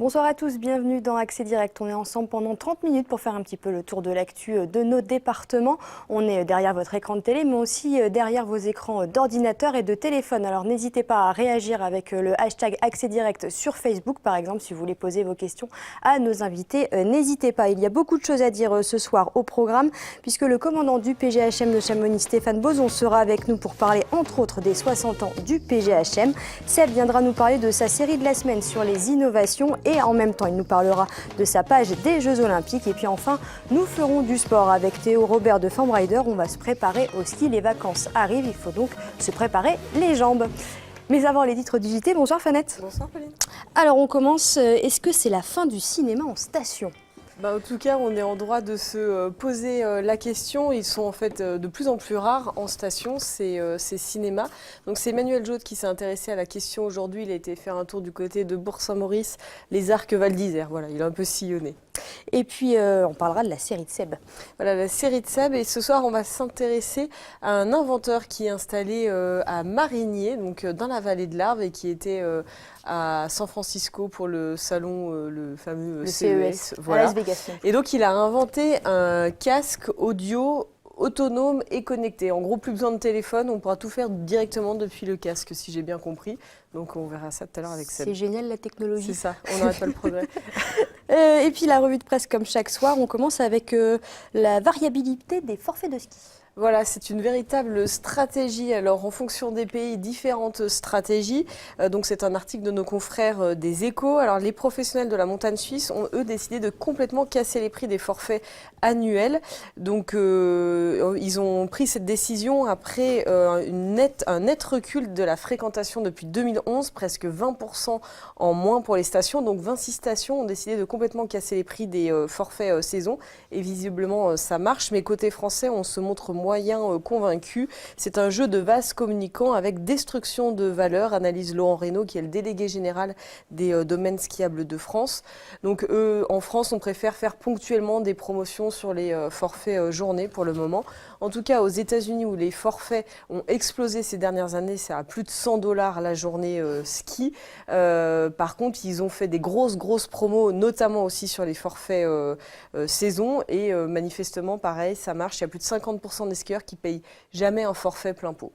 Bonsoir à tous, bienvenue dans Accès Direct. On est ensemble pendant 30 minutes pour faire un petit peu le tour de l'actu de nos départements. On est derrière votre écran de télé, mais aussi derrière vos écrans d'ordinateur et de téléphone. Alors n'hésitez pas à réagir avec le hashtag Accès Direct sur Facebook, par exemple, si vous voulez poser vos questions à nos invités. N'hésitez pas, il y a beaucoup de choses à dire ce soir au programme, puisque le commandant du PGHM de Chamonix, Stéphane Bozon, sera avec nous pour parler entre autres des 60 ans du PGHM. Seb viendra nous parler de sa série de la semaine sur les innovations et en même temps, il nous parlera de sa page des Jeux Olympiques. Et puis enfin, nous ferons du sport avec Théo Robert de Fambrider. On va se préparer au ski. Les vacances arrivent, il faut donc se préparer les jambes. Mais avant les titres du JT, bonsoir Fanette. Bonsoir Pauline. Alors on commence, est-ce que c'est la fin du cinéma en station ? En tout cas, on est en droit de se poser la question. Ils sont en fait de plus en plus rares en station, ces cinémas. Donc c'est Emmanuel Jaude qui s'est intéressé à la question aujourd'hui. Il a été faire un tour du côté de Bourg-Saint-Maurice, les Arcs Val d'Isère. Voilà, il a un peu sillonné. Et puis on parlera de la série de Seb. Voilà, la série de Seb. Et ce soir, on va s'intéresser à un inventeur qui est installé à Marigné, donc dans la vallée de l'Arve, et qui était à San Francisco pour le salon, le fameux CES. Voilà. À Las Vegas. Et donc, il a inventé un casque audio autonome et connecté. En gros, plus besoin de téléphone, on pourra tout faire directement depuis le casque, si j'ai bien compris. Donc, on verra ça tout à l'heure avec Seb. C'est génial la technologie. C'est ça, on n'arrête pas le progrès. Et puis la revue de presse, comme chaque soir, on commence avec la variabilité des forfaits de ski. Voilà, c'est une véritable stratégie. Alors, en fonction des pays, différentes stratégies. Donc, c'est un article de nos confrères des Échos. Alors, les professionnels de la montagne suisse ont, eux, décidé de complètement casser les prix des forfaits annuels. Donc, ils ont pris cette décision après un net recul de la fréquentation depuis 2011, presque 20% en moins pour les stations. Donc, 26 stations ont décidé de complètement casser les prix des forfaits saison. Et visiblement, ça marche. Mais côté français, on se montre moyen convaincu. C'est un jeu de vase communicant avec destruction de valeur, analyse Laurent Reynaud, qui est le délégué général des domaines skiables de France. Donc, en France, on préfère faire ponctuellement des promotions sur les forfaits journée pour le moment. En tout cas, aux États-Unis, où les forfaits ont explosé ces dernières années, c'est à plus de $100 la journée ski. Par contre, ils ont fait des grosses promos, notamment aussi sur les forfaits saison. Et manifestement, pareil, ça marche. Il y a plus de 50% des skieurs qui payent jamais un forfait plein pot.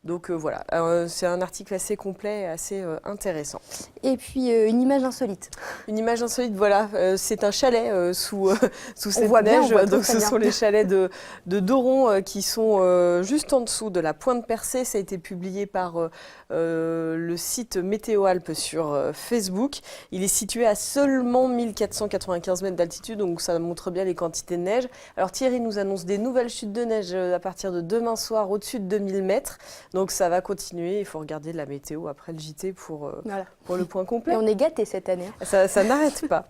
Donc voilà, c'est un article assez complet et assez intéressant. Et puis une image insolite. Une image insolite, voilà, c'est un chalet sous cette neige. Donc ce sont les chalets de Doron qui sont juste en dessous de la Pointe Percée. Ça a été publié par le site Météo Alpes sur Facebook. Il est situé à seulement 1495 mètres d'altitude, donc ça montre bien les quantités de neige. Alors Thierry nous annonce des nouvelles chutes de neige à partir de demain soir au-dessus de 2000 mètres. Donc ça va continuer, il faut regarder la météo après le JT pour le point complet. Et on est gâtés cette année. Ça n'arrête pas.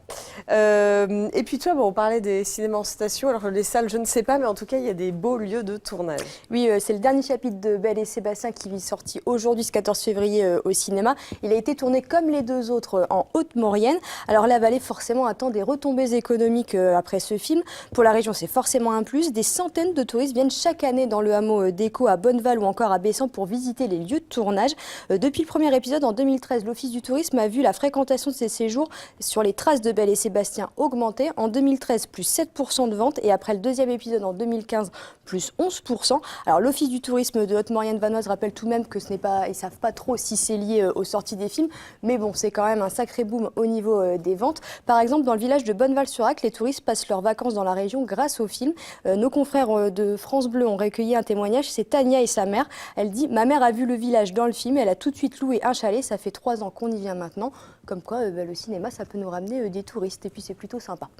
Et puis toi, on parlait des cinémas en station. Alors les salles, je ne sais pas, mais en tout cas, il y a des beaux lieux de tournage. Oui, c'est le dernier chapitre de Belle et Sébastien qui est sorti aujourd'hui, ce 14 février, au cinéma. Il a été tourné comme les deux autres en Haute-Maurienne. Alors la vallée, forcément, attend des retombées économiques après ce film. Pour la région, c'est forcément un plus. Des centaines de touristes viennent chaque année dans le hameau d'Écho à Bonneval ou encore à Bessan pour visiter les lieux de tournage. Depuis le premier épisode, en 2013, l'Office du tourisme a vu la fréquentation de ces séjours sur les traces de Belle et Sébastien augmenter. En 2013, plus 7% de ventes et après le deuxième épisode en 2015, plus 11%. Alors l'Office du tourisme de Haute-Maurienne-Vanoise rappelle tout de même que ce n'est pas, ils savent pas trop si c'est lié aux sorties des films, mais bon, c'est quand même un sacré boom au niveau des ventes. Par exemple, dans le village de Bonneval-sur-Arc, les touristes passent leurs vacances dans la région grâce au film. Nos confrères de France Bleu ont recueilli un témoignage, c'est Tania et sa mère. Elle dit « Ma mère a vu le village dans le film, elle a tout de suite loué un chalet, ça fait 3 ans qu'on y vient maintenant. » Comme quoi, le cinéma, ça peut nous ramener des touristes et puis c'est plutôt sympa.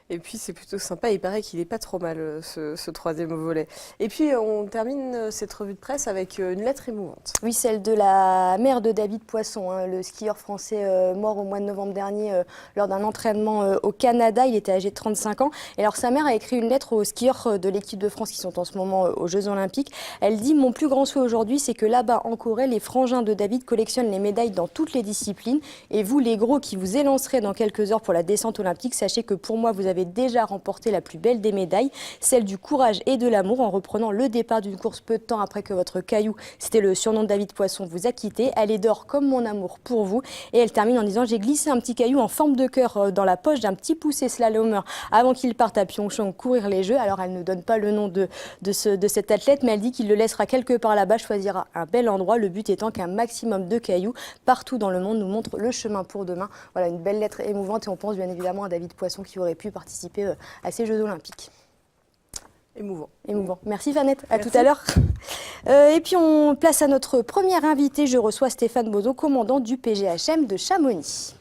Et puis c'est plutôt sympa, il paraît qu'il n'est pas trop mal ce troisième volet. Et puis on termine cette revue de presse avec une lettre émouvante. Oui, celle de la mère de David Poisson, le skieur français mort au mois de novembre dernier lors d'un entraînement au Canada. Il était âgé de 35 ans. Et alors sa mère a écrit une lettre aux skieurs de l'équipe de France qui sont en ce moment aux Jeux Olympiques. Elle dit « Mon plus grand souhait aujourd'hui, c'est que là-bas en Corée, les frangins de David collectionnent les médailles dans toutes les disciplines. Et vous, les gros qui vous élancerez dans quelques heures pour la descente olympique, sachez que pour moi, vous avez avez déjà remporté la plus belle des médailles, celle du courage et de l'amour, en reprenant le départ d'une course peu de temps après que votre caillou, c'était le surnom de David Poisson, vous a quitté. Elle est d'or comme mon amour pour vous. Et elle termine en disant: j'ai glissé un petit caillou en forme de cœur dans la poche d'un petit poussé slalomeur avant qu'il parte à Pyeongchang courir les Jeux. Alors elle ne donne pas le nom de cet athlète, mais elle dit qu'il le laissera quelque part là-bas, choisira un bel endroit, le but étant qu'un maximum de cailloux partout dans le monde nous montre le chemin pour demain. Voilà, une belle lettre émouvante, et on pense bien évidemment à David Poisson qui aurait pu participer à ces Jeux olympiques. Émouvant. Émouvant. Merci Vanette, à Merci. tout à l'heure. Et puis on place à notre première invité, je reçois Stéphane Bozo, commandant du PGHM de Chamonix.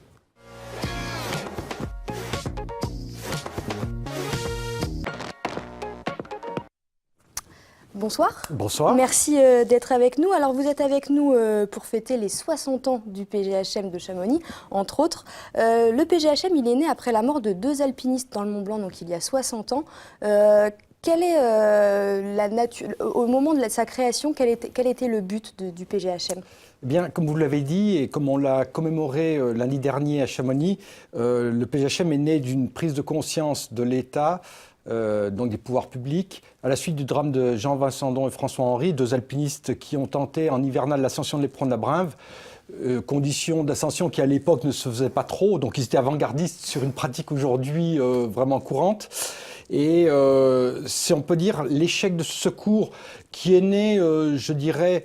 Bonsoir. Bonsoir. Merci d'être avec nous. Alors vous êtes avec nous pour fêter les 60 ans du PGHM de Chamonix, entre autres. Le PGHM, il est né après la mort de 2 alpinistes dans le Mont Blanc, donc il y a 60 ans. Quelle est la nature, au moment de sa création, quel était le but du PGHM ? Eh bien, comme vous l'avez dit et comme on l'a commémoré lundi dernier à Chamonix, le PGHM est né d'une prise de conscience de l'État, donc des pouvoirs publics, à la suite du drame de Jean-Vincent Don et François Henry, 2 alpinistes qui ont tenté en hivernal l'ascension de l'éperon de la Brinve. Conditions d'ascension qui à l'époque ne se faisaient pas trop, donc ils étaient avant-gardistes sur une pratique aujourd'hui vraiment courante. Et si on peut dire l'échec de ce secours qui est né, je dirais,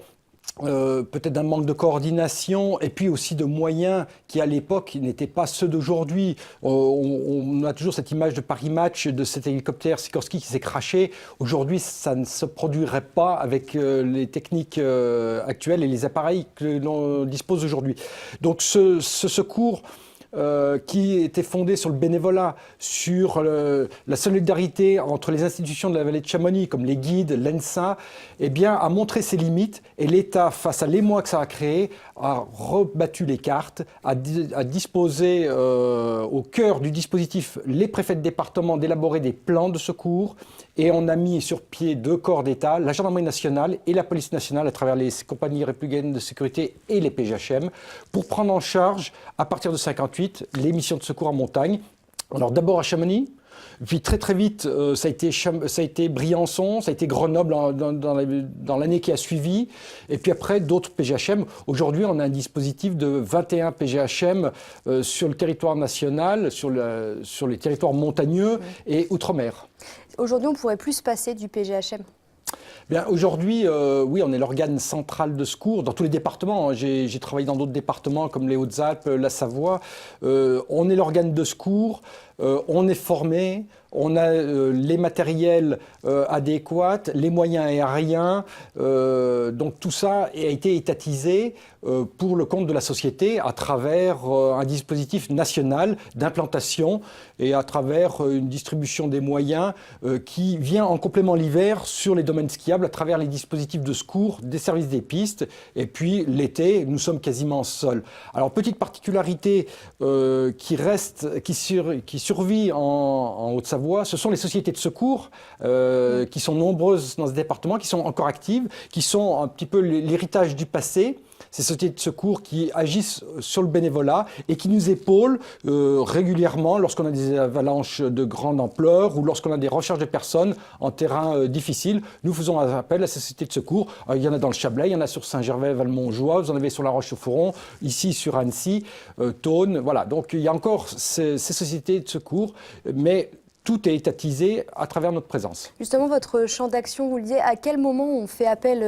peut-être d'un manque de coordination et puis aussi de moyens qui à l'époque n'étaient pas ceux d'aujourd'hui. On a toujours cette image de Paris Match, de cet hélicoptère Sikorsky qui s'est crashé. Aujourd'hui, ça ne se produirait pas avec les techniques actuelles et les appareils que l'on dispose aujourd'hui. Donc ce secours qui était fondé sur le bénévolat, sur la solidarité entre les institutions de la vallée de Chamonix, comme les guides, l'ENSA, eh bien, a montré ses limites. Et l'État, face à l'émoi que ça a créé, a rebattu les cartes, a disposé au cœur du dispositif les préfets de département d'élaborer des plans de secours. Et on a mis sur pied 2 corps d'État, la gendarmerie nationale et la police nationale, à travers les compagnies républicaines de sécurité et les PGHM, pour prendre en charge, à partir de 1958, les missions de secours en montagne. Alors d'abord à Chamonix, puis très vite, ça a été Briançon, ça a été Grenoble dans l'année qui a suivi, et puis après d'autres PGHM. Aujourd'hui, on a un dispositif de 21 PGHM sur le territoire national, sur les territoires montagneux et outre-mer. Aujourd'hui, on pourrait plus se passer du PGHM ? Bien, aujourd'hui, oui, on est l'organe central de secours dans tous les départements. J'ai travaillé dans d'autres départements comme les Hautes-Alpes, la Savoie. On est l'organe de secours, on est formé, on a les matériels adéquats, les moyens aériens. Donc tout ça a été étatisé pour le compte de la société à travers un dispositif national d'implantation et à travers une distribution des moyens qui vient en complément l'hiver sur les domaines skiables à travers les dispositifs de secours des services des pistes. Et puis l'été, nous sommes quasiment seuls. Alors petite particularité qui survit en Haute-Savoie, ce sont les sociétés de secours qui sont nombreuses dans ce département, qui sont encore actives, qui sont un petit peu l'héritage du passé. Ces sociétés de secours qui agissent sur le bénévolat et qui nous épaulent régulièrement lorsqu'on a des avalanches de grande ampleur ou lorsqu'on a des recherches de personnes en terrain difficile. Nous faisons appel à ces sociétés de secours. Il y en a dans le Chablais, il y en a sur Saint-Gervais, Valmontjoie, vous en avez sur La Roche-sur-Foron, ici sur Annecy, Thônes. Voilà, donc il y a encore ces sociétés de secours, mais tout est étatisé à travers notre présence. Justement, votre champ d'action, vous le disiez, à quel moment on fait appel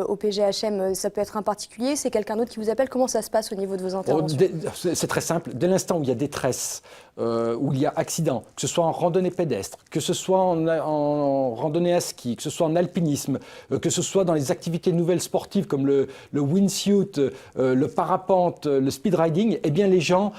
au PGHM ? Ça peut être un particulier, c'est quelqu'un d'autre qui vous appelle. Comment ça se passe au niveau de vos interventions ? C'est très simple. Dès l'instant où il y a détresse, où il y a accident, que ce soit en randonnée pédestre, que ce soit en randonnée à ski, que ce soit en alpinisme, que ce soit dans les activités nouvelles sportives comme le wingsuit, le parapente, le speed riding, eh bien les gens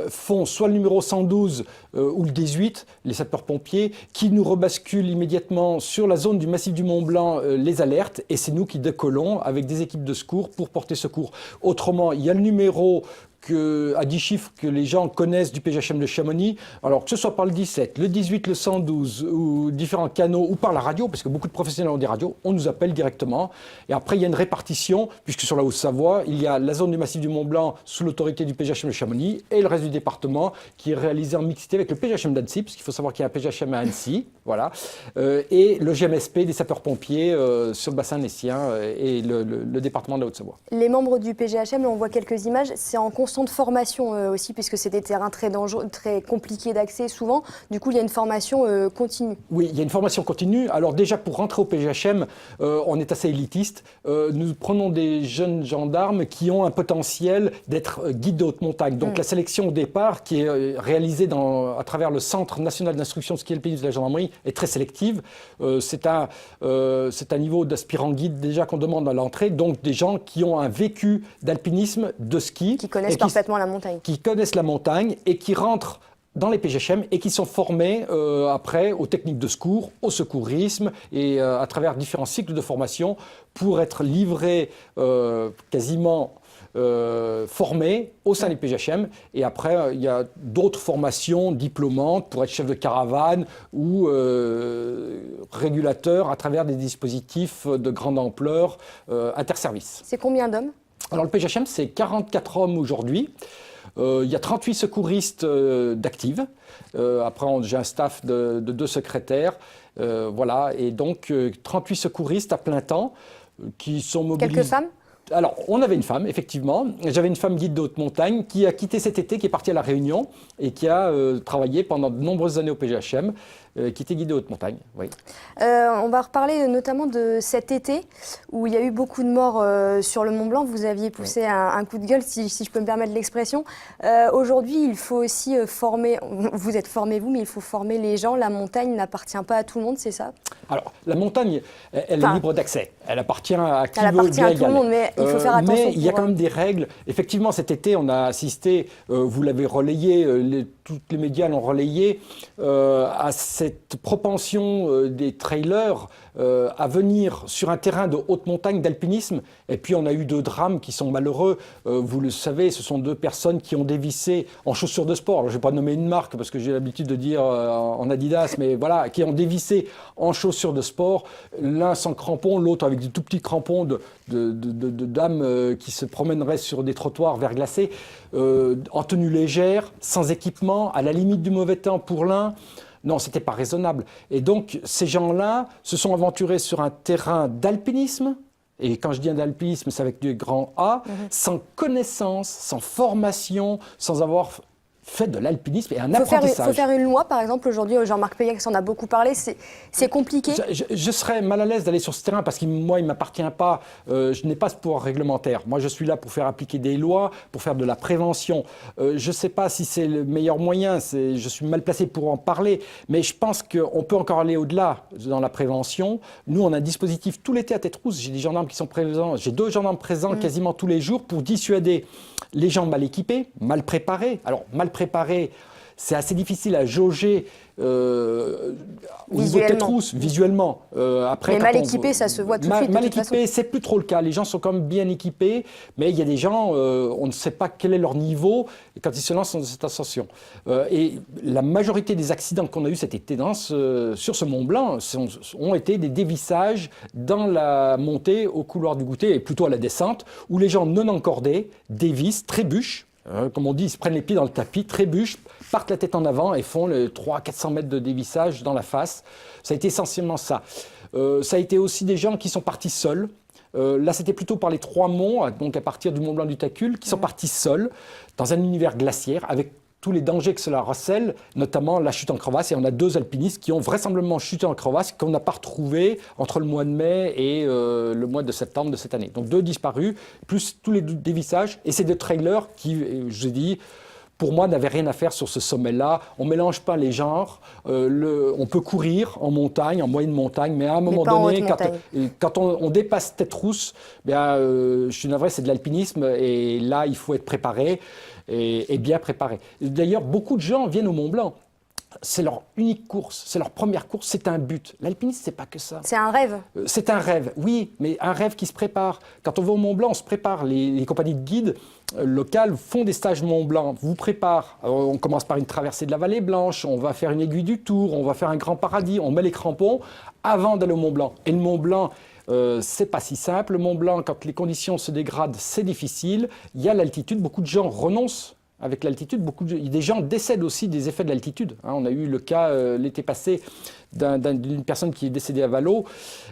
font soit le numéro 112 ou le 18, les sapeurs-pompiers, qui nous rebasculent immédiatement sur la zone du massif du Mont-Blanc les alertes, et c'est nous qui décollons avec des équipes de secours pour porter secours. Autrement, il y a le numéro à 10 chiffres que les gens connaissent du PGHM de Chamonix, alors que ce soit par le 17, le 18, le 112 ou différents canaux ou par la radio, parce que beaucoup de professionnels ont des radios, on nous appelle directement. Et après, il y a une répartition, puisque sur la Haute-Savoie, il y a la zone du massif du Mont-Blanc sous l'autorité du PGHM de Chamonix et le reste du département qui est réalisé en mixité avec le PGHM d'Annecy, parce qu'il faut savoir qu'il y a un PGHM à Annecy, voilà, et le GMSP des sapeurs-pompiers sur le bassin annécien et le département de la Haute-Savoie. Les membres du PGHM, là on voit quelques images, c'est en constante formation aussi, puisque c'est des terrains très dangereux, très compliqués d'accès souvent. Du coup, il y a une formation continue. Oui, il y a une formation continue. Alors déjà, pour rentrer au PGHM, on est assez élitiste. Nous prenons des jeunes gendarmes qui ont un potentiel d'être guides de haute montagne. Donc la sélection au départ, qui est réalisée à travers le Centre national d'instruction de ski alpinisme de la gendarmerie, est très sélective. C'est un niveau d'aspirant guide déjà qu'on demande à l'entrée. Donc des gens qui ont un vécu d'alpinisme, de ski. Qui connaissent parfaitement la montagne. Qui connaissent la montagne et qui rentrent dans les PGHM et qui sont formés après aux techniques de secours, au secourisme et à travers différents cycles de formation pour être livrés quasiment formés au sein des PGHM. Et après, il y a d'autres formations diplômantes pour être chef de caravane ou régulateur à travers des dispositifs de grande ampleur interservices. C'est combien d'hommes ? Alors le PGHM, c'est 44 hommes aujourd'hui. Il y a 38 secouristes d'actifs. Après, j'ai un staff de 2 secrétaires. Voilà, et donc 38 secouristes à plein temps qui sont mobilisés. Quelques femmes ? Alors, on avait une femme, effectivement. J'avais une femme guide de haute montagne qui a quitté cet été, qui est partie à La Réunion et qui a travaillé pendant de nombreuses années au PGHM, qui était guide de haute montagne. Oui. On va reparler notamment de cet été où il y a eu beaucoup de morts sur le Mont Blanc. Vous aviez poussé un coup de gueule, si je peux me permettre l'expression. Aujourd'hui, il faut aussi former, vous êtes formé vous, mais il faut former les gens. La montagne n'appartient pas à tout le monde, c'est ça ? Alors, la montagne, elle est libre d'accès. Elle appartient à qui veut. Elle appartient à tout le monde, mais il faut faire attention. Mais il y a quand même des règles. Effectivement, cet été, on a assisté, vous l'avez relayé, tous les médias l'ont relayé, à cette propension des trailers à venir sur un terrain de haute montagne, d'alpinisme. Et puis, on a eu 2 drames qui sont malheureux. Vous le savez, ce sont 2 personnes qui ont dévissé en chaussures de sport. Alors, je ne vais pas nommer une marque parce que j'ai l'habitude de dire en Adidas, mais voilà, qui ont dévissé en chaussures de sport. L'un sans crampons, l'autre avec des tout petits crampons de dames qui se promèneraient sur des trottoirs verglacés, en tenue légère, sans équipement, à la limite du mauvais temps pour l'un. Non, ce n'était pas raisonnable. Et donc, ces gens-là se sont aventurés sur un terrain d'alpinisme, et quand je dis d'alpinisme, c'est avec du grand A, sans connaissance, sans formation, sans avoir fait de l'alpinisme et un apprentissage. Il faut faire une loi, par exemple, aujourd'hui, Jean-Marc Peillac en a beaucoup parlé, c'est compliqué. Je serais mal à l'aise d'aller sur ce terrain parce que moi, il ne m'appartient pas, je n'ai pas ce pouvoir réglementaire. Moi, je suis là pour faire appliquer des lois, pour faire de la prévention. Je ne sais pas si c'est le meilleur moyen, je suis mal placé pour en parler, mais je pense qu'on peut encore aller au-delà dans la prévention. Nous, on a un dispositif tout l'été à Tête-Rousse, j'ai des gendarmes qui sont présents, j'ai 2 gendarmes présents quasiment tous les jours pour dissuader les gens mal équipés, mal préparés. Alors, mal préparés, c'est assez difficile à jauger au niveau de Tête-Rousse, visuellement. Après, mais mal équipé, ça se voit tout de suite. Mal équipé, c'est plus trop le cas. Les gens sont quand même bien équipés, mais il y a des gens, on ne sait pas quel est leur niveau quand ils se lancent dans cette ascension. Et la majorité des accidents qu'on a eu cet été sur ce Mont Blanc ont été des dévissages dans la montée au couloir du goûter, et plutôt à la descente, où les gens non encordés dévissent, trébuchent. Comme on dit, ils se prennent les pieds dans le tapis, trébuchent, partent la tête en avant et font les 300-400 mètres de dévissage dans la face. Ça a été essentiellement ça. Ça a été aussi des gens qui sont partis seuls. Là, c'était plutôt par les 3 monts, donc à partir du Mont Blanc du Tacul, qui sont partis seuls dans un univers glaciaire avec tous les dangers que cela recèle, notamment la chute en crevasse. Et on a 2 alpinistes qui ont vraisemblablement chuté en crevasse, qu'on n'a pas retrouvés entre le mois de mai et le mois de septembre de cette année. Donc 2 disparus, plus tous les dévissages. Et c'est des trailers qui, je vous ai dit, pour moi, n'avaient rien à faire sur ce sommet-là. On ne mélange pas les genres. On peut courir en montagne, en moyenne montagne, mais à un moment donné, quand on dépasse Tête-Rousse, je suis navré, c'est de l'alpinisme. Et là, il faut être préparé et bien préparé. D'ailleurs, beaucoup de gens viennent au Mont Blanc. c'est leur unique course, c'est leur première course, c'est un but. L'alpinisme, c'est pas que ça. C'est un rêve. C'est un rêve, oui, mais un rêve qui se prépare. Quand on va au Mont Blanc, on se prépare. Les compagnies de guides locales font des stages Mont Blanc, vous préparent. On commence par une traversée de la Vallée Blanche, on va faire une aiguille du Tour, on va faire un grand paradis, on met les crampons avant d'aller au Mont Blanc. Et le Mont Blanc, c'est pas si simple. Le Mont Blanc, quand les conditions se dégradent, c'est difficile. Il y a l'altitude, beaucoup de gens renoncent. Avec l'altitude, des gens décèdent aussi des effets de l'altitude. On a eu le cas l'été passé d'une personne qui est décédée à Vallaux.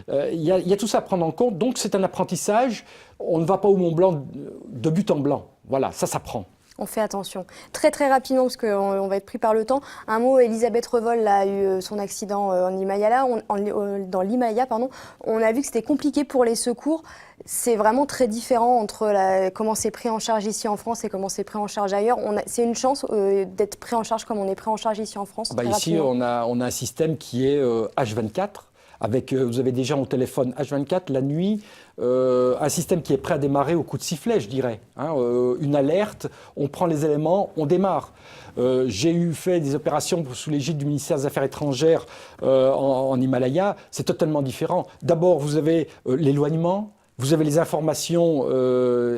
Il y a tout ça à prendre en compte. Donc c'est un apprentissage. On ne va pas au Mont Blanc de but en blanc. Voilà, ça s'apprend. On fait attention. Très très rapidement, parce qu'on va être pris par le temps. Un mot, Elisabeth Revol a eu son accident en Himalaya, dans l'Himalaya. On a vu que c'était compliqué pour les secours. C'est vraiment très différent entre comment c'est pris en charge ici en France et comment c'est pris en charge ailleurs. C'est une chance d'être pris en charge comme on est pris en charge ici en France. Ici, on a un système qui est H24. Vous avez des gens au téléphone H24 la nuit, un système qui est prêt à démarrer au coup de sifflet, je dirais. Une alerte, on prend les éléments, on démarre. J'ai fait des opérations sous l'égide du ministère des Affaires étrangères en Himalaya, c'est totalement différent. D'abord, vous avez l'éloignement. Vous avez les informations,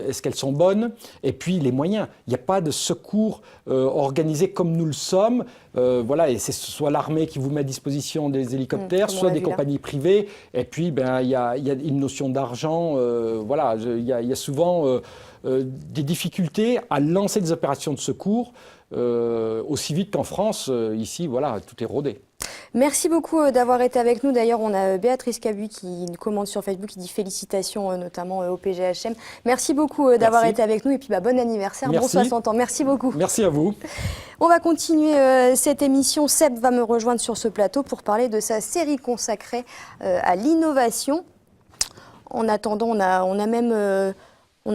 est-ce qu'elles sont bonnes? Et puis les moyens. Il n'y a pas de secours organisé comme nous le sommes. Et c'est soit l'armée qui vous met à disposition des hélicoptères, soit des compagnies privées. Et puis, il y a une notion d'argent. Il y a souvent des difficultés à lancer des opérations de secours aussi vite qu'en France. Ici, tout est rodé. Merci beaucoup d'avoir été avec nous. D'ailleurs, on a Béatrice Cabu qui nous commente sur Facebook, qui dit félicitations notamment au PGHM. Merci beaucoup d'avoir été avec nous et puis bon anniversaire, bon 60 ans. Merci beaucoup. Merci à vous. On va continuer cette émission. Seb va me rejoindre sur ce plateau pour parler de sa série consacrée à l'innovation. En attendant, on a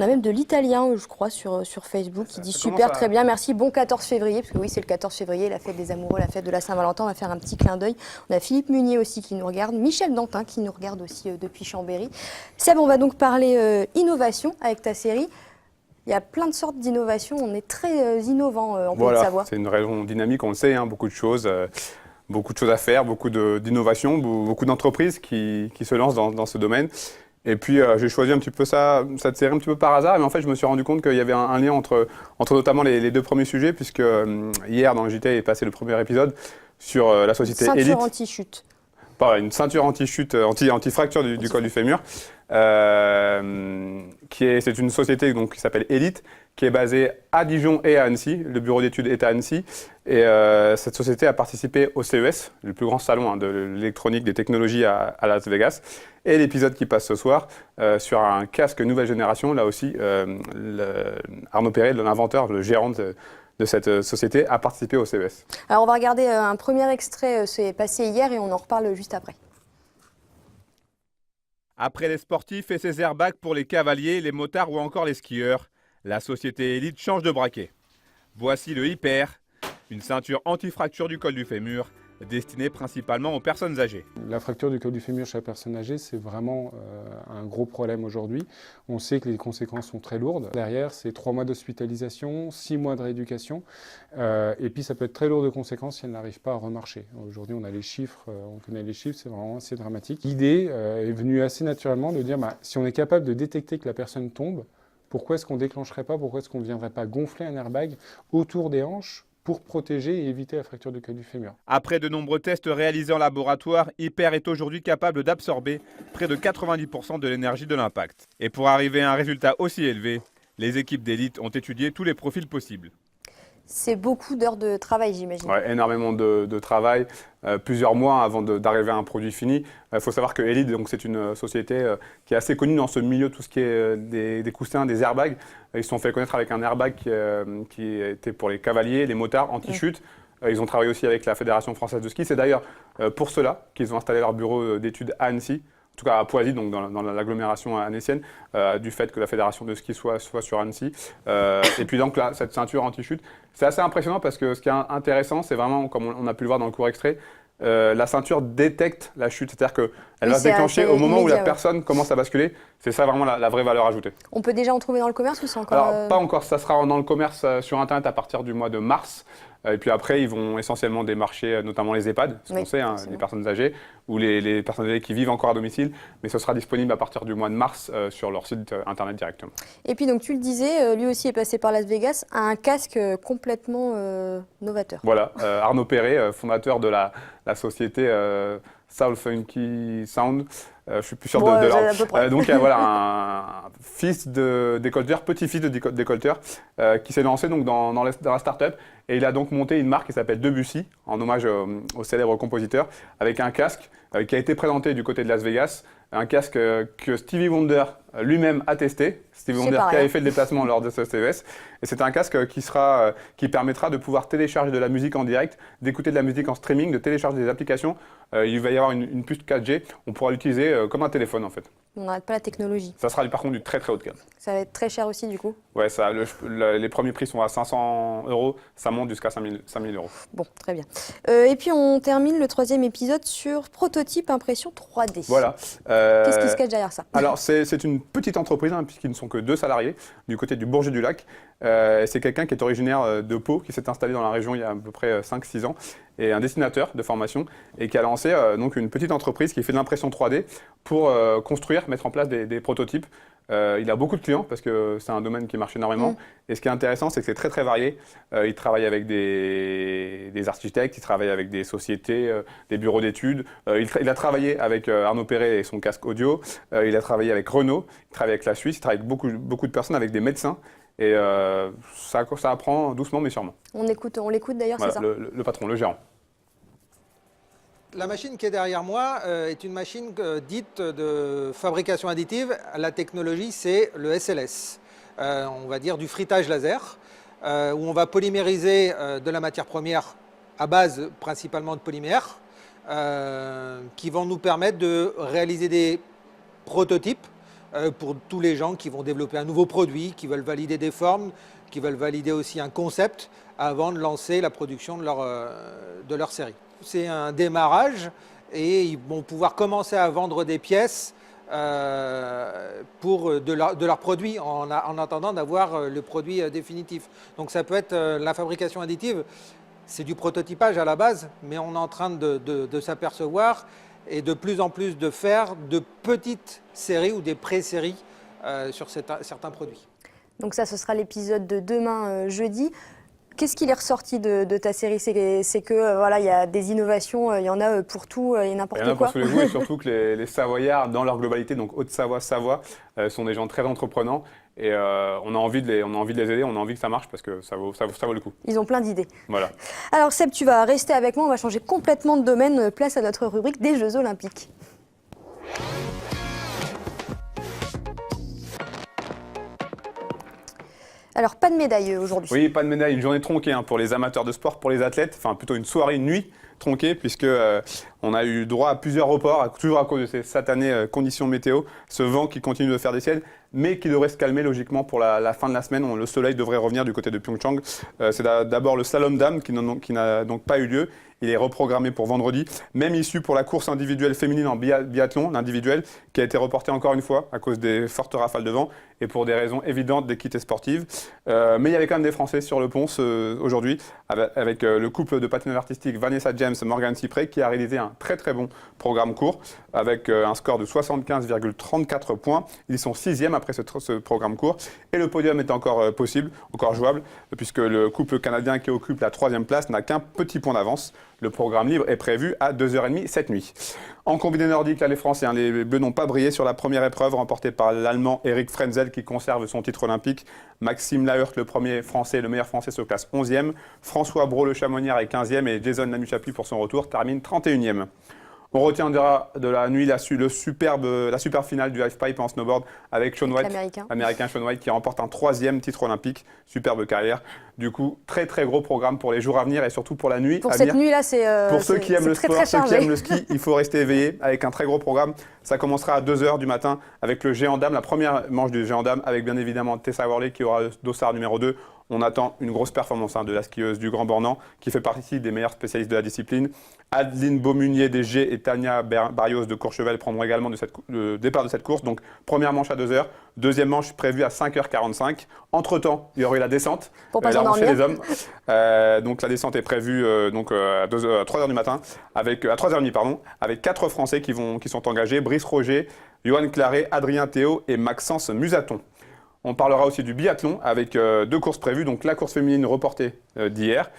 même de l'italien, je crois, sur Facebook, qui dit super, très bien, merci, bon 14 février, parce que oui, c'est le 14 février, la fête des amoureux, la fête de la Saint-Valentin, on va faire un petit clin d'œil. On a Philippe Munier aussi qui nous regarde, Michel Dantin qui nous regarde aussi depuis Chambéry. Seb, on va donc parler innovation avec ta série. Il y a plein de sortes d'innovations, on est très innovant en Pays de Savoie. C'est une région dynamique, on le sait, beaucoup de choses à faire, beaucoup d'innovations, beaucoup d'entreprises qui se lancent dans ce domaine. Et puis j'ai choisi un petit peu cette série un petit peu par hasard, mais en fait je me suis rendu compte qu'il y avait un lien entre notamment les deux premiers sujets, puisque hier dans le JT est passé le premier épisode sur la société Elite. Ceinture anti-chute. Une ceinture anti-chute, anti-fracture du col du fémur. C'est une société qui s'appelle Elite, qui est basée à Dijon et à Annecy. Le bureau d'études est à Annecy. Et cette société a participé au CES, le plus grand salon de l'électronique, des technologies à Las Vegas. Et l'épisode qui passe ce soir sur un casque nouvelle génération, là aussi, Arnaud Perret, l'inventeur, le gérant de cette société, a participé au CES. Alors on va regarder un premier extrait, c'est passé hier et on en reparle juste après. Après les sportifs et ses airbags pour les cavaliers, les motards ou encore les skieurs, la société Elite change de braquet. Voici le Hyper, une ceinture anti-fracture du col du fémur, destinée principalement aux personnes âgées. La fracture du col du fémur chez la personne âgée, c'est vraiment un gros problème aujourd'hui. On sait que les conséquences sont très lourdes. Derrière, c'est 3 mois d'hospitalisation, 6 mois de rééducation. Et puis, ça peut être très lourd de conséquences si elle n'arrive pas à remarcher. Aujourd'hui, on a les chiffres, on connaît les chiffres, c'est vraiment assez dramatique. L'idée est venue assez naturellement de dire, si on est capable de détecter que la personne tombe, pourquoi est-ce qu'on ne déclencherait pas, pourquoi est-ce qu'on ne viendrait pas gonfler un airbag autour des hanches pour protéger et éviter la fracture du col du fémur. Après de nombreux tests réalisés en laboratoire, Hyper est aujourd'hui capable d'absorber près de 90% de l'énergie de l'impact. Et pour arriver à un résultat aussi élevé, les équipes d'élite ont étudié tous les profils possibles. C'est beaucoup d'heures de travail, j'imagine. Ouais, énormément de travail, plusieurs mois avant d'arriver à un produit fini. Il faut savoir que Elite, c'est une société qui est assez connue dans ce milieu, tout ce qui est des coussins, des airbags. Ils se sont fait connaître avec un airbag qui était pour les cavaliers, les motards, anti-chute. Ils ont travaillé aussi avec la Fédération française de ski. C'est d'ailleurs pour cela qu'ils ont installé leur bureau d'études à Annecy. En tout cas à Poisy, donc dans l'agglomération annécienne, du fait que la fédération de ski soit sur Annecy. Et puis donc là, cette ceinture anti-chute, c'est assez impressionnant parce que ce qui est intéressant, c'est vraiment, comme on a pu le voir dans le court extrait, la ceinture détecte la chute. C'est-à-dire Elle Oui, va se c'est déclencher assez au moment où la immédiat, ouais. personne commence à basculer. C'est ça vraiment la vraie valeur ajoutée. On peut déjà en trouver dans le commerce ou c'est encore... Alors, pas encore, ça sera dans le commerce sur Internet à partir du mois de mars. Et puis après, ils vont essentiellement démarcher notamment les EHPAD, ce Oui, qu'on sait, hein, forcément. les personnes âgées, ou les personnes âgées qui vivent encore à domicile. Mais ce sera disponible à partir du mois de mars sur leur site Internet directement. Et puis donc tu le disais, lui aussi est passé par Las Vegas, a un casque complètement novateur. Voilà, Arnaud Perret, fondateur de la société Soul Funky Sound. Je suis plus sûr Bon, de l'ordre. à peu près. Donc voilà, un fils de décolleteur, petit-fils de décolleteur, qui s'est lancé donc dans la start-up. Et il a donc monté une marque qui s'appelle Debussy, en hommage au célèbre compositeur, avec un casque qui a été présenté du côté de Las Vegas. Un casque que Stevie Wonder lui-même a testé. Stevie C'est Wonder pas qui rien. avait fait le déplacement lors de ce CES. Et c'est un casque qui permettra de pouvoir télécharger de la musique en direct, d'écouter de la musique en streaming, de télécharger des applications. Il va y avoir une puce 4G. On pourra l'utiliser comme un téléphone en fait. On n'arrête pas la technologie. Ça sera par contre du très très haut de gamme. Ça va être très cher aussi du coup. Ouais, les premiers prix sont à 500 €. Ça monte jusqu'à 5000 €. Bon, très bien. Et puis on termine le 3e épisode sur prototype impression 3D. Voilà. Qu'est-ce qui se cache derrière ça? Alors, c'est une petite entreprise, hein, puisqu'ils ne sont que 2 salariés, du côté du Bourget-du-Lac. C'est quelqu'un qui est originaire de Pau, qui s'est installé dans la région il y a à peu près 5-6 ans, et un dessinateur de formation, et qui a lancé donc une petite entreprise qui fait de l'impression 3D pour construire, mettre en place des prototypes. Il a beaucoup de clients parce que c'est un domaine qui marche énormément. Et ce qui est intéressant, c'est que c'est très très varié. Il travaille avec des architectes, il travaille avec des sociétés, des bureaux d'études. Il a travaillé avec Arnaud Perret et son casque audio. Il a travaillé avec Renault, il travaille avec la Suisse, il travaille avec beaucoup de personnes, avec des médecins. Et ça apprend doucement mais sûrement. On l'écoute d'ailleurs, Voilà, c'est ça? le patron, le gérant. La machine qui est derrière moi est une machine dite de fabrication additive. La technologie, c'est le SLS, on va dire du frittage laser, où on va polymériser de la matière première à base principalement de polymères, qui vont nous permettre de réaliser des prototypes pour tous les gens qui vont développer un nouveau produit, qui veulent valider des formes, qui veulent valider aussi un concept avant de lancer la production de leur série. C'est un démarrage et ils vont pouvoir commencer à vendre des pièces pour de leurs produits en attendant d'avoir le produit définitif. Donc ça peut être la fabrication additive, c'est du prototypage à la base, mais on est en train de s'apercevoir et de plus en plus de faire de petites séries ou des pré-séries sur certains produits. Donc ça, ce sera l'épisode de demain, jeudi. Qu'est-ce qu'il est ressorti de ta série? C'est que voilà, il y a des innovations, il y en a pour tout et n'importe Il y en a quoi. pour tous les goûts et surtout que les Savoyards, dans leur globalité, donc Haute-Savoie, Savoie, sont des gens très entreprenants et on a envie de les aider, on a envie que ça marche parce que ça vaut le coup. Ils ont plein d'idées. Voilà. Alors Seb, tu vas rester avec moi, on va changer complètement de domaine, place à notre rubrique des Jeux Olympiques. Alors, pas de médaille aujourd'hui. Oui, pas de médaille, une journée tronquée hein, pour les amateurs de sport, pour les athlètes, enfin plutôt une soirée, une nuit tronquée, puisque on a eu droit à plusieurs reports, toujours à cause de ces satanées conditions météo, ce vent qui continue de faire des siennes, mais qui devrait se calmer logiquement pour la fin de la semaine. Le soleil devrait revenir du côté de Pyeongchang. C'est d'abord le slalom dames qui n'a donc pas eu lieu. Il est reprogrammé pour vendredi. Même issue pour la course individuelle féminine en biathlon, l'individuel, qui a été reporté encore une fois à cause des fortes rafales de vent et pour des raisons évidentes d'équité sportive. Mais il y avait quand même des Français sur le pont aujourd'hui, avec le couple de patineurs artistiques Vanessa James et Morgan Cyprès, qui a réalisé un très très bon programme court, avec un score de 75,34 points. Ils sont 6e après ce programme court. Et le podium est encore possible, encore jouable, puisque le couple canadien qui occupe la 3e place n'a qu'un petit point d'avance. Le programme libre est prévu à 2h30 cette nuit. En combiné nordique, là, les Français, hein, les Bleus n'ont pas brillé sur la première épreuve, remportée par l'Allemand Eric Frenzel, qui conserve son titre olympique. Maxime Lahert, le meilleur Français, se classe 11e. François Brault, le Chamoniard, est 15e. Et Jason Lamu-Chapuis, pour son retour, termine 31e. On retiendra de la nuit la superbe finale du halfpipe en snowboard avec Shaun White, l'américain Shaun White, qui remporte un 3e titre olympique. Superbe carrière. Du coup, très très gros programme pour les jours à venir et surtout pour la nuit pour à cette venir. nuit-là, c'est pour ceux qui aiment le sport, très ceux qui aiment le ski, il faut rester éveillé avec un très gros programme. Ça commencera à 2h du matin avec le géant dame, la première manche du géant dame, avec bien évidemment Tessa Worley qui aura dossard numéro 2. On attend une grosse performance de la skieuse du Grand Bornand, qui fait partie des meilleurs spécialistes de la discipline. Adeline Beaumunier des G et Tania Barrios de Courchevel prendront également le départ de cette course. Donc, première manche à 2 heures, deuxième manche prévue à 5h45. Entre-temps, il y aurait la descente. Pour pas Là, on fait s'endormir. les hommes. Donc, la descente est prévue à 3h du matin, à 3h30, pardon, avec 4 Français qui sont engagés. Brice Roger, Johan Claret, Adrien Théo et Maxence Musaton. On parlera aussi du biathlon avec 2 courses prévues. Donc, la course féminine reportée d'hier.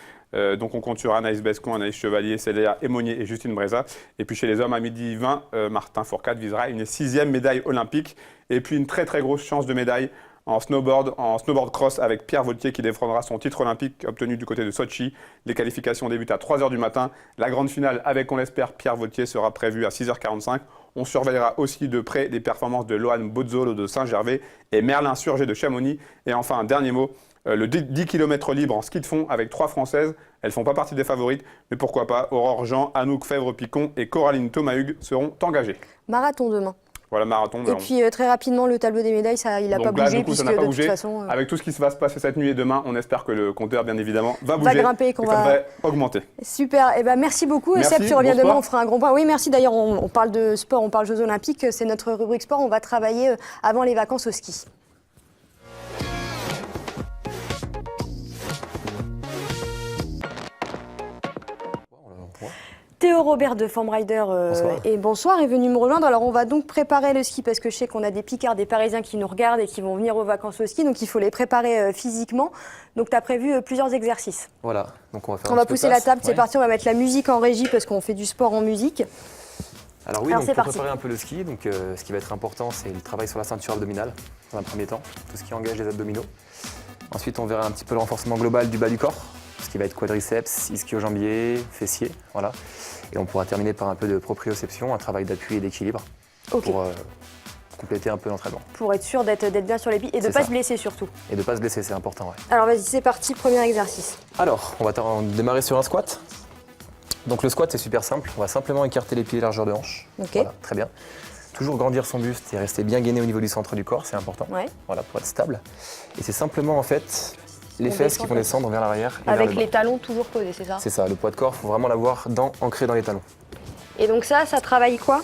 Donc on compte sur Anaïs Bescon, Anaïs Chevalier, Célia Émonier et Justine Breza. Et puis chez les hommes, à 12h20, Martin Fourcade visera une 6e médaille olympique. Et puis une très très grosse chance de médaille en snowboard cross avec Pierre Vautier qui défendra son titre olympique obtenu du côté de Sochi. Les qualifications débutent à 3h du matin. La grande finale avec, on l'espère, Pierre Vautier sera prévue à 6h45. On surveillera aussi de près les performances de Lohan Bozzolo de Saint-Gervais et Merlin Surgé de Chamonix. Et enfin, un dernier mot. Le 10 km libre en ski de fond avec 3 Françaises. Elles ne font pas partie des favorites, mais pourquoi pas. Aurore Jean, Anouk Fèvre-Picon et Coraline Thomas-Hugues seront engagées. Marathon demain. Voilà, marathon. Et puis très rapidement, le tableau des médailles, il n'a pas Donc là, bougé, du coup, ça puisque n'a pas de bougé. toute façon... Avec tout ce qui va se passer cette nuit et demain, on espère que le compteur, bien évidemment, va bouger. va grimper et que ça devrait augmenter. Super, et merci beaucoup. Merci, Seb, tu reviens bon demain, sport. on fera un grand point. Oui, merci. D'ailleurs, on parle de sport, on parle Jeux Olympiques, c'est notre rubrique sport. On va travailler avant les vacances au ski. Théo Robert de Formrider bonsoir, est venu me rejoindre. Alors on va donc préparer le ski parce que je sais qu'on a des Picards, des Parisiens qui nous regardent et qui vont venir aux vacances au ski, donc il faut les préparer physiquement. Donc tu as prévu plusieurs exercices. Voilà, donc on va faire On va pousser la table, c'est parti, on va mettre la musique en régie parce qu'on fait du sport en musique. Alors oui, Alors, donc c'est pour préparer un peu le ski, donc, ce qui va être important, c'est le travail sur la ceinture abdominale dans un premier temps, tout ce qui engage les abdominaux. Ensuite, on verra un petit peu le renforcement global du bas du corps, ce qui va être quadriceps, ischio-jambier, fessier, voilà. Et on pourra terminer par un peu de proprioception, un travail d'appui et d'équilibre pour compléter un peu l'entraînement. Pour être sûr d'être bien sur les pieds et de ne pas se blesser surtout. Et de ne pas se blesser, c'est important, ouais. Alors vas-y, c'est parti, premier exercice. Alors, on va démarrer sur un squat. Donc le squat, c'est super simple. On va simplement écarter les pieds largeur de hanche. Ok. Voilà, très bien. Toujours grandir son buste et rester bien gainé au niveau du centre du corps, c'est important. Ouais. Voilà, pour être stable. Et c'est simplement en fait les On fesses descend qui vont descendre vers l'arrière. et vers Avec le bas. les talons toujours posés, c'est ça? C'est ça, le poids de corps, il faut vraiment l'avoir ancré dans les talons. Et donc ça travaille quoi?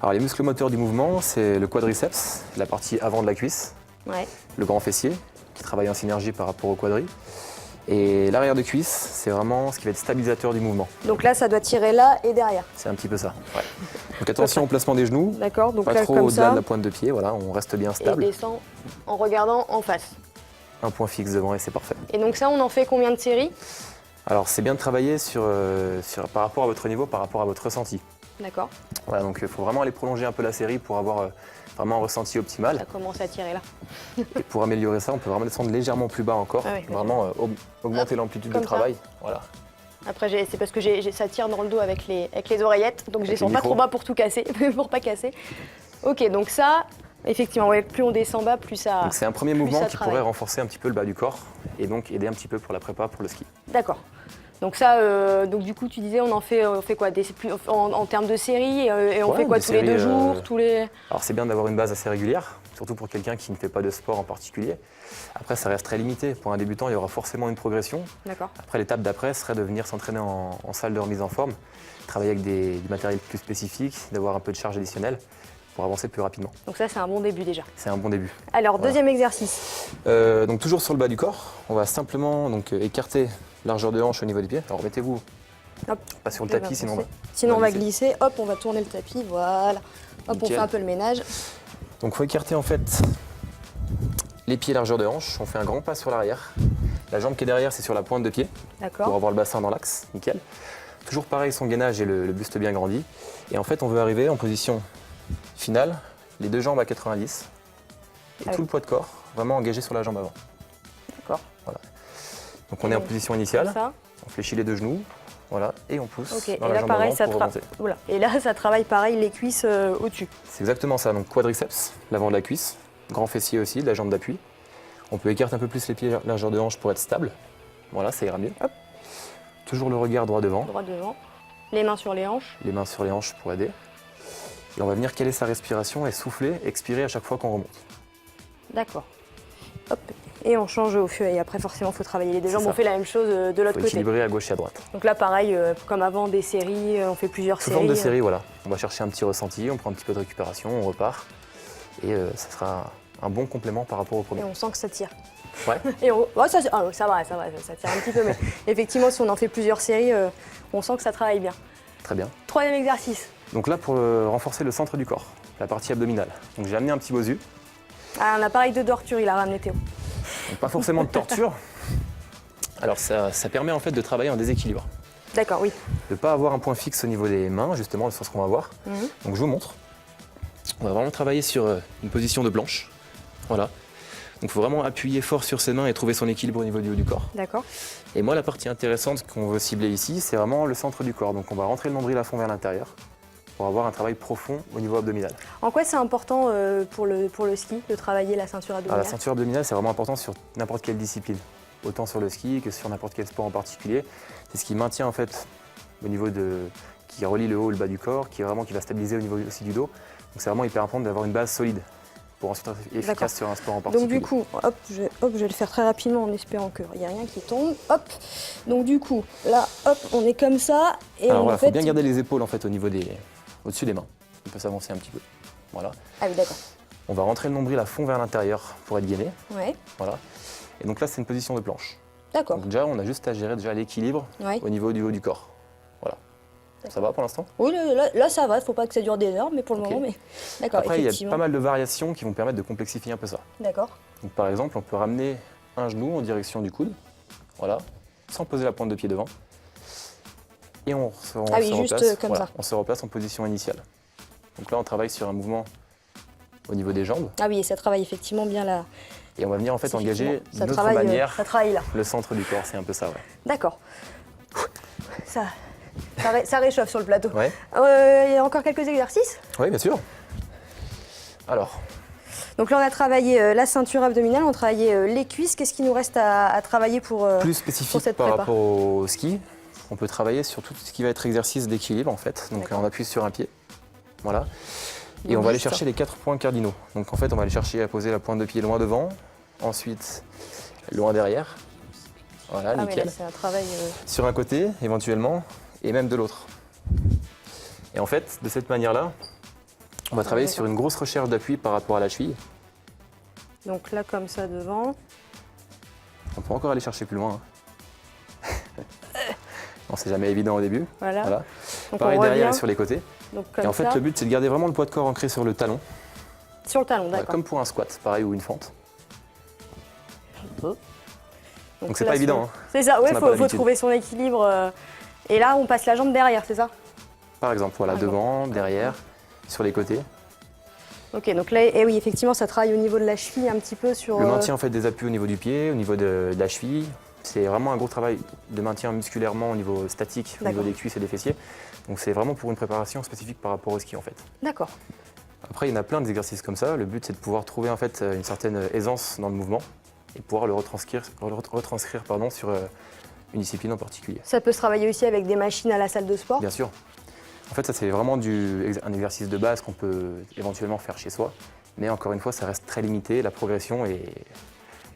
Alors les muscles moteurs du mouvement, c'est le quadriceps, la partie avant de la cuisse, Ouais. le grand fessier, qui travaille en synergie par rapport au quadri. Et l'arrière de cuisse, c'est vraiment ce qui va être stabilisateur du mouvement. Donc là, ça doit tirer là et derrière. C'est un petit peu ça. Ouais. Donc attention au placement des genoux, D'accord, donc pas là trop comme au-delà ça. de la pointe de pied, voilà, on reste bien Et stable. descend en regardant en face. Un point fixe devant et c'est parfait. Et donc ça, on en fait combien de séries? Alors c'est bien de travailler par rapport à votre niveau, par rapport à votre ressenti. D'accord. Voilà, donc il faut vraiment aller prolonger un peu la série pour avoir vraiment un ressenti optimal. Ça commence à tirer là. Et pour améliorer ça, on peut vraiment descendre légèrement plus bas encore, Ah oui, vraiment augmenter l'amplitude de comme ça. travail. Voilà. Après, c'est parce que ça tire dans le dos avec les oreillettes, donc je Avec descends le pas micro. trop bas pour tout casser, pour pas casser. Ok, donc ça, effectivement, ouais, plus on descend bas, plus ça. Donc c'est un premier plus mouvement ça qui travaille. pourrait renforcer un petit peu le bas du corps et donc aider un petit peu pour la prépa pour le ski. D'accord. Donc ça, donc du coup, tu disais, on fait quoi en termes de séries et on Ouais, fait quoi des tous les 2 séries, jours, tous les. Alors c'est bien d'avoir une base assez régulière, surtout pour quelqu'un qui ne fait pas de sport en particulier. Après ça reste très limité. Pour un débutant, il y aura forcément une progression. D'accord. Après l'étape d'après serait de venir s'entraîner en salle de remise en forme, travailler avec du matériel plus spécifique, d'avoir un peu de charge additionnelle pour avancer plus rapidement. Donc ça, c'est un bon début déjà. C'est un bon début. Alors, Voilà. deuxième exercice. Donc toujours sur le bas du corps, on va simplement écarter largeur de hanche au niveau des pieds. Alors mettez-vous Hop. pas sur le Je vais tapis, sinon on va glisser. Hop, on va tourner le tapis, voilà. Hop, Nickel. on fait un peu le ménage. Donc il faut écarter en fait les pieds largeur de hanche. On fait un grand pas sur l'arrière. La jambe qui est derrière, c'est sur la pointe de pied pour D'accord. avoir le bassin dans l'axe. Nickel. Toujours pareil, son gainage et le buste bien grandi. Et en fait, on veut arriver en position finale, les 2 jambes à 90 et Ah tout oui. le poids de corps vraiment engagé sur la jambe avant. D'accord. Voilà. Donc on est en position initiale. Comme ça. On fléchit les 2 genoux, voilà, et on pousse Ok. dans Et la là, jambe pareil, avant ça pour remonter. Voilà. Et là, ça travaille pareil les cuisses au-dessus. C'est exactement ça, donc quadriceps, l'avant de la cuisse, grand fessier aussi, de la jambe d'appui. On peut écarter un peu plus les pieds largeur de hanche pour être stable. Voilà, ça ira mieux. Hop. Toujours le regard droit devant, Droit devant. Les mains sur les hanches. les mains sur les hanches pour aider. Et on va venir caler sa respiration et souffler, expirer à chaque fois qu'on remonte. D'accord. hop, et on change au feu. Et après, forcément, il faut travailler les deux jambes. ça. On fait la même chose de l'autre Faut côté. équilibrer à gauche et à droite. Donc là, pareil, comme avant, des séries, on fait plusieurs Sous séries. forme de série, voilà. On va chercher un petit ressenti, on prend un petit peu de récupération, on repart. Et ça sera un bon complément par rapport au premier. Et on sent que ça tire. Ouais. Et ça va, ça tire un petit peu. Mais effectivement, si on en fait plusieurs séries, on sent que ça travaille bien. Très bien. Troisième exercice. Donc là, pour renforcer le centre du corps, la partie abdominale. Donc j'ai amené un petit bosu. Ah, un appareil de torture, il a ramené Théo. Donc pas forcément de torture. Alors ça permet en fait de travailler en déséquilibre. D'accord, oui. De ne pas avoir un point fixe au niveau des mains, justement, sur ce qu'on va voir. Donc je vous montre. On va vraiment travailler sur une position de planche. Voilà. Donc il faut vraiment appuyer fort sur ses mains et trouver son équilibre au niveau du haut du corps. D'accord. Et moi, la partie intéressante qu'on veut cibler ici, c'est vraiment le centre du corps. Donc on va rentrer le nombril à fond vers l'intérieur pour avoir un travail profond au niveau abdominal. En quoi c'est important pour le ski de travailler la ceinture Alors, abdominale? la ceinture abdominale, c'est vraiment important sur n'importe quelle discipline. Autant sur le ski que sur n'importe quel sport en particulier. C'est ce qui maintient en fait au niveau qui relie le haut et le bas du corps, qui va stabiliser au niveau aussi du dos. Donc c'est vraiment hyper important d'avoir une base solide pour ensuite être efficace sur un sport en particulier. Donc du coup, hop, je vais le faire très rapidement en espérant qu'il n'y a rien qui tombe. Hop. Donc du coup, là, hop, on est comme ça et Alors on voilà, fait. faut bien garder les épaules en fait au-dessus des mains. On peut s'avancer un petit peu. Voilà. Ah oui, d'accord. On va rentrer le nombril à fond vers l'intérieur pour être gainé. Ouais. Voilà. Et donc là, c'est une position de planche. D'accord. Donc déjà, on a juste à gérer l'équilibre Ouais. au niveau du haut du corps. Voilà. Ça va pour l'instant? Oui, là ça va. Il ne faut pas que ça dure des heures, mais pour le Ok. moment, mais d'accord. Après, il y a effectivement. pas mal de variations qui vont permettre de complexifier un peu ça. D'accord. Donc par exemple, on peut ramener un genou en direction du coude, voilà, sans poser la pointe de pied devant. Et on se juste replace, comme ça. on se replace en position initiale. Donc là, on travaille sur un mouvement au niveau des jambes. Ah oui, et ça travaille effectivement bien là. Et on va venir en fait engager Ça d'une autre travaille, manière ça travaille là. le centre du corps, c'est un peu ça, ouais. D'accord. Ça réchauffe sur le plateau. Ouais. Il y a encore quelques exercices. Oui, bien sûr. Alors, Donc là, on a travaillé la ceinture abdominale, on a travaillé les cuisses. Qu'est-ce qu'il nous reste à travailler pour plus pour spécifique cette par prépa. rapport au ski, on peut travailler sur tout ce qui va être exercice d'équilibre en fait. Donc D'accord. on appuie sur un pied, voilà. Et Donc on va aller juste chercher les 4 points cardinaux. Donc en fait, on va aller chercher à poser la pointe de pied loin devant, ensuite loin derrière. Voilà, Ah oui, nickel. là, c'est un travail. Sur un côté, éventuellement, et même de l'autre. Et en fait, de cette manière-là, on va travailler d'accord. sur une grosse recherche d'appui par rapport à la cheville. Donc là, comme ça devant. On peut encore aller chercher plus loin. Non, c'est jamais évident au début. Voilà. Voilà. Donc Pareil on derrière et revient. sur les côtés. Donc comme Et en fait, ça. le but, c'est de garder vraiment le poids de corps ancré sur le talon. Sur le talon, Voilà, d'accord. comme pour un squat, pareil, ou une fente. Donc c'est là, pas évident. hein. C'est ça, oui, On n'a il pas faut l'habitude. trouver son équilibre. Et là, on passe la jambe derrière, c'est ça? Par exemple, voilà, Par exemple. devant, derrière, sur les côtés. Ok, donc là, oui, effectivement, ça travaille au niveau de la cheville un petit peu sur. Le maintien en fait des appuis au niveau du pied, au niveau de la cheville. C'est vraiment un gros travail de maintien musculairement au niveau statique, au niveau D'accord. des cuisses et des fessiers. Donc c'est vraiment pour une préparation spécifique par rapport au ski en fait. D'accord. Après, il y en a plein d'exercices comme ça. Le but, c'est de pouvoir trouver en fait une certaine aisance dans le mouvement et pouvoir le retranscrire sur une discipline en particulier. Ça peut se travailler aussi avec des machines à la salle de sport. Bien sûr. En fait, ça, c'est vraiment un exercice de base qu'on peut éventuellement faire chez soi. Mais encore une fois, ça reste très limité. La progression et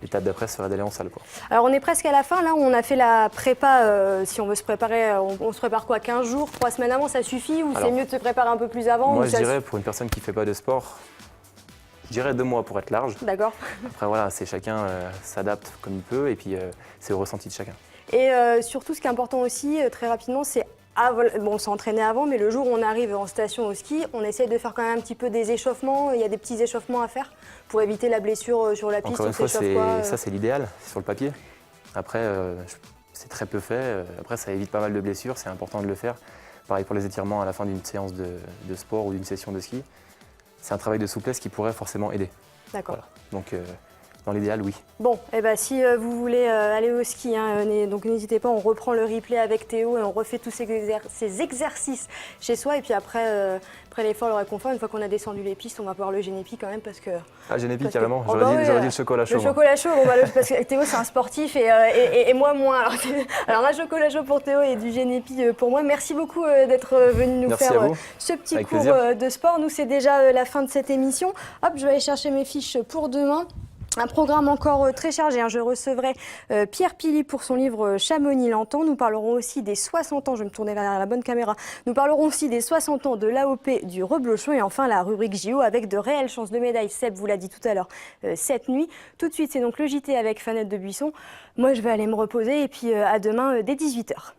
l'étape d'après serait d'aller en salle, quoi. Alors on est presque à la fin, là on a fait la prépa, si on veut se préparer, on se prépare quoi, 15 jours, 3 semaines avant, ça suffit ou c'est Alors, mieux de se préparer un peu plus avant Moi, ou je ça dirais, pour une personne qui ne fait pas de sport, je dirais 2 mois pour être large. D'accord. Après, voilà, c'est chacun s'adapte comme il peut et puis c'est au ressenti de chacun. Et surtout ce qui est important aussi, très rapidement, c'est on s'est entraîné avant, mais le jour où on arrive en station au ski, on essaie de faire quand même un petit peu des échauffements, il y a des petits échauffements à faire pour éviter la blessure sur la piste. Encore une on fois, s'échauffe quoi, ça c'est l'idéal, c'est sur le papier. Après, c'est très peu fait. Après, ça évite pas mal de blessures, c'est important de le faire. Pareil pour les étirements à la fin d'une séance de sport ou d'une session de ski. C'est un travail de souplesse qui pourrait forcément aider. D'accord. Voilà. Donc, dans l'idéal, oui. Bon, eh ben, si vous voulez aller au ski, hein, donc n'hésitez pas, on reprend le replay avec Théo et on refait tous ces exercices chez soi. Et puis après l'effort, le réconfort, une fois qu'on a descendu les pistes, on va voir le Génépi quand même parce que... Ah, Génépi, Parce que- carrément. Oh, J'aurais bah dit, oui, j'aurais dit le chocolat chaud. Le moi. chocolat chaud, bon, bah, parce que Théo c'est un sportif et moi moins. Alors un chocolat chaud pour Théo et du Génépi pour moi. Merci beaucoup d'être venu nous Merci faire à vous. ce petit Avec cours plaisir. de sport. Nous c'est déjà la fin de cette émission. Hop, je vais aller chercher mes fiches pour demain. Un programme encore très chargé. Je recevrai Pierre Pili pour son livre Chamonix l'antan. Nous parlerons aussi des 60 ans, je vais me tourner vers la bonne caméra, nous parlerons aussi des 60 ans de l'AOP du Reblochon et enfin la rubrique JO avec de réelles chances de médaille. Seb vous l'a dit tout à l'heure cette nuit. Tout de suite, c'est donc le JT avec Fanette de Buisson. Moi, je vais aller me reposer et puis à demain dès 18 h.